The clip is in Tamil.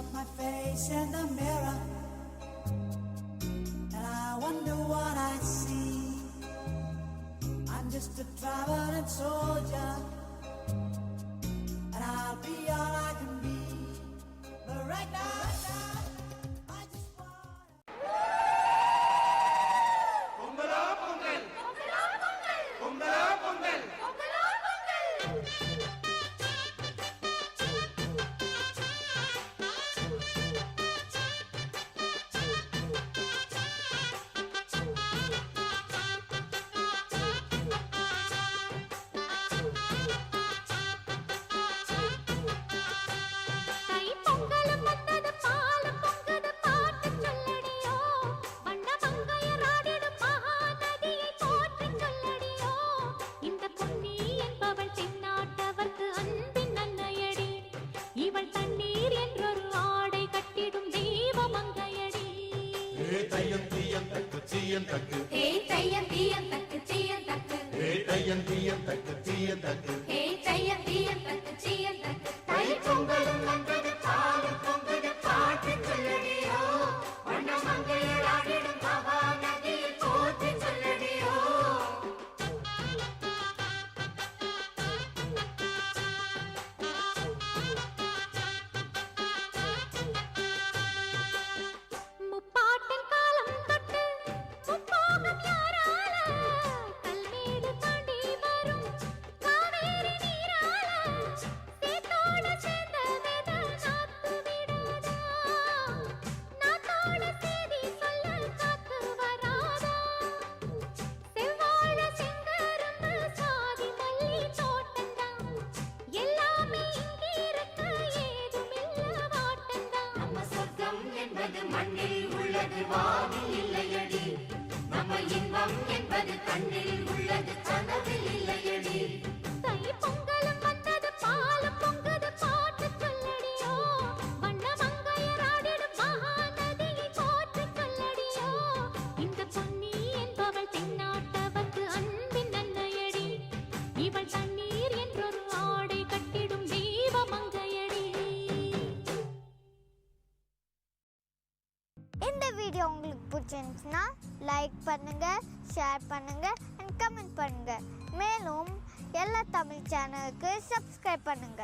at my face in the mirror, and I wonder what I see. I'm just a traveling soldier, and I'll be all I can be. But right now, I just wanna. Pongala Pongal! Pongala Pongal! Video உங்களுக்கு பிடிச்சிருந்துச்சுன்னா லைக் பண்ணுங்க, ஷேர் பண்ணுங்க அண்ட் கமெண்ட் பண்ணுங்க. மேலும் எல்லா தமிழ் சேனலுக்கு சப்ஸ்கிரைப் பண்ணுங்க.